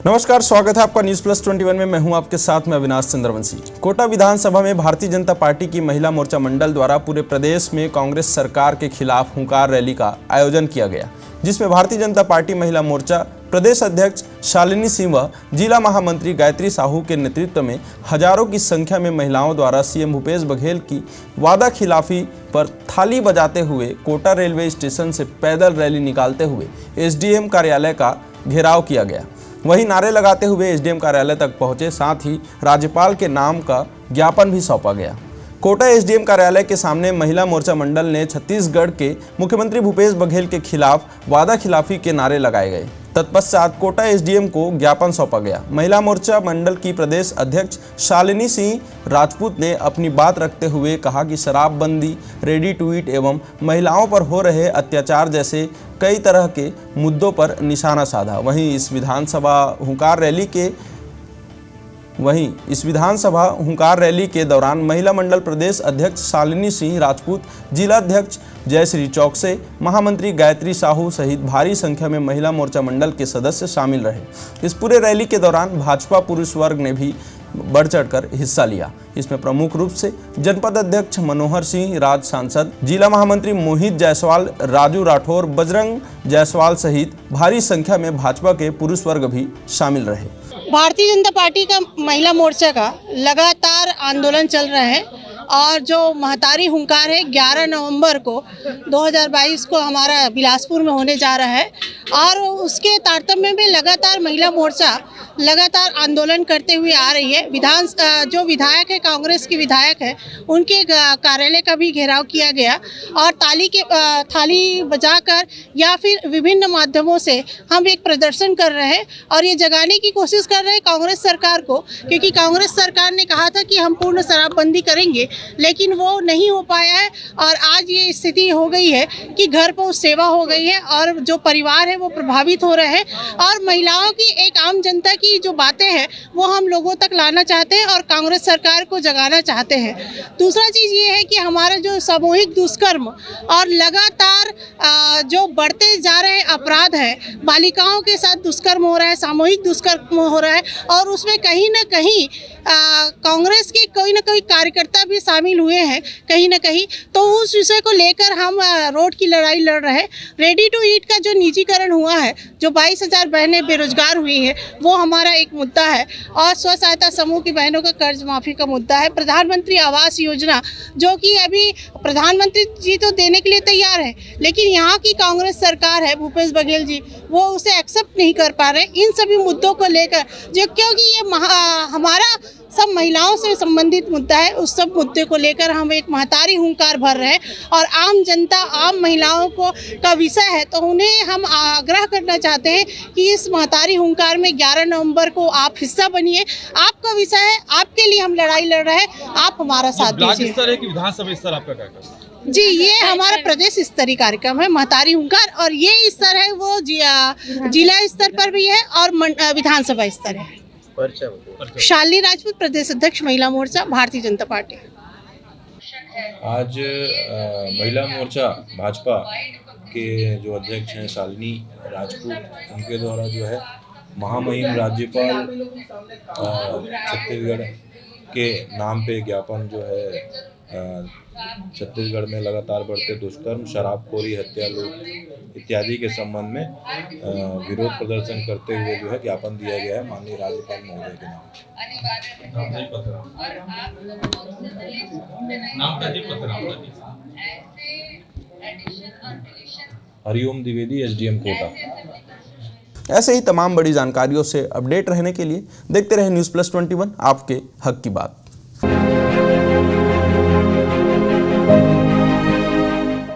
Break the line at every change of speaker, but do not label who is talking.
नमस्कार, स्वागत है आपका न्यूज़ प्लस 21 में। मैं हूं आपके साथ में अविनाश चंद्रवंशी। कोटा विधानसभा में भारतीय जनता पार्टी की महिला मोर्चा मंडल द्वारा पूरे प्रदेश में कांग्रेस सरकार के खिलाफ हुंकार रैली का आयोजन किया गया, जिसमें भारतीय जनता पार्टी महिला मोर्चा प्रदेश अध्यक्ष शालिनी सिंह व जिला महामंत्री गायत्री साहू के नेतृत्व में हजारों की संख्या में महिलाओं द्वारा सीएम भूपेश बघेल की वादा खिलाफी पर थाली बजाते हुए कोटा रेलवे स्टेशन से पैदल रैली निकालते हुए एसडीएम कार्यालय का घेराव किया गया। वहीं नारे लगाते हुए एसडीएम कार्यालय तक पहुंचे, साथ ही राज्यपाल के नाम का ज्ञापन भी सौंपा गया। कोटा एसडीएम कार्यालय के सामने महिला मोर्चा मंडल ने छत्तीसगढ़ के मुख्यमंत्री भूपेश बघेल के खिलाफ वादा खिलाफी के नारे लगाए गए। तत्पश्चात कोटा एसडीएम को ज्ञापन सौंपा गया। महिला मोर्चा मंडल की प्रदेश अध्यक्ष शालिनी सिंह राजपूत ने अपनी बात रखते हुए कहा कि शराबबंदी, रेडी टू ईट एवं महिलाओं पर हो रहे अत्याचार जैसे कई तरह के मुद्दों पर निशाना साधा। वहीं इस विधानसभा हुंकार रैली के दौरान महिला मंडल प्रदेश अध्यक्ष शालिनी सिंह राजपूत, जिला अध्यक्ष जयश्री चौकसे, महामंत्री गायत्री साहू सहित भारी संख्या में महिला मोर्चा मंडल के सदस्य शामिल रहे। इस पूरे रैली के दौरान भाजपा पुरुष वर्ग ने भी बढ़ चढ़कर हिस्सा लिया। इसमें प्रमुख रूप से जनपद अध्यक्ष मनोहर सिंह, राज्य सांसद, जिला महामंत्री मोहित जायसवाल, राजू राठौर, बजरंग जायसवाल सहित भारी संख्या में भाजपा के पुरुष वर्ग भी शामिल रहे।
भारतीय जनता पार्टी का महिला मोर्चा का लगातार आंदोलन चल रहा है और जो महतारी हुंकार है 11 नवंबर को 2022 को हमारा बिलासपुर में होने जा रहा है और उसके तारतम्य में लगातार महिला मोर्चा लगातार आंदोलन करते हुए आ रही है। जो विधायक है, कांग्रेस के विधायक है, उनके कार्यालय का भी घेराव किया गया और थाली बजाकर या फिर विभिन्न माध्यमों से हम एक प्रदर्शन कर रहे हैं और ये जगाने की कोशिश कर रहे हैं कांग्रेस सरकार को, क्योंकि कांग्रेस सरकार ने कहा था कि हम पूर्ण शराबबंदी करेंगे, लेकिन वो नहीं हो पाया है और आज ये स्थिति हो गई है कि घर पर सेवा हो गई है और जो परिवार है वो प्रभावित हो रहे हैं और महिलाओं की, एक आम जनता की जो बातें हैं वो हम लोगों तक लाना चाहते हैं और कांग्रेस सरकार को जगाना चाहते हैं। दूसरा चीज़ ये है कि हमारा जो सामूहिक दुष्कर्म और लगातार जो बढ़ते जा रहे अपराध है, बालिकाओं के साथ दुष्कर्म हो रहा है, सामूहिक दुष्कर्म हो रहा है और उसमें कहीं ना कहीं कांग्रेस के कोई ना कोई कार्यकर्ता भी शामिल हुए हैं कहीं ना कहीं। तो उस विषय को लेकर हम रोड की लड़ाई लड़ रहे हैं। रेडी टू ईट का जो निजीकरण हुआ है, जो 22,000 बहनें बेरोजगार हुई हैं, वो हमारा एक मुद्दा है और स्व सहायता समूह की बहनों का कर्ज माफ़ी का मुद्दा है। प्रधानमंत्री आवास योजना, जो कि अभी प्रधानमंत्री जी तो देने के लिए तैयार है, लेकिन यहाँ की कांग्रेस सरकार है, भूपेश बघेल जी, वो उसे एक्सेप्ट नहीं कर पा रहे। इन सभी मुद्दों को लेकर क्योंकि ये हमारा सब महिलाओं से संबंधित मुद्दा है, उस सब मुद्दे को लेकर हम एक महतारी हुंकार भर रहे हैं और आम जनता, आम महिलाओं का विषय है, तो उन्हें हम आग्रह करना चाहते हैं कि इस महतारी हुंकार में 11 नवंबर को आप हिस्सा बनिए। आपका विषय है, आपके लिए हम लड़ाई लड़ रहे हैं, आप हमारा साथ दीजिए।
स्तर है कि विधानसभा स्तर आपका कार्यक्रम?
जी, ये हमारा प्रदेश स्तरीय कार्यक्रम है महतारी हुंकार और ये स्तर है वो जिला स्तर पर भी है और विधानसभा स्तर है। शालिनी राजपूत, प्रदेश अध्यक्ष महिला मोर्चा, भारतीय जनता पार्टी।
आज महिला मोर्चा भाजपा के जो अध्यक्ष हैं शालिनी राजपूत, उनके द्वारा जो है महामहिम राज्यपाल छत्तीसगढ़ के नाम पे ज्ञापन जो है छत्तीसगढ़ में लगातार बढ़ते दुष्कर्म, शराबखोरी, हत्या, लूट इत्यादि के संबंध में विरोध प्रदर्शन करते हुए जो है ज्ञापन दिया गया है माननीय राज्यपाल महोदय के नाम। हरिओम द्विवेदी, एसडीएम कोटा।
ऐसे ही तमाम बड़ी जानकारियों से अपडेट रहने के लिए देखते रहे न्यूज़ प्लस 21, आपके हक की बात।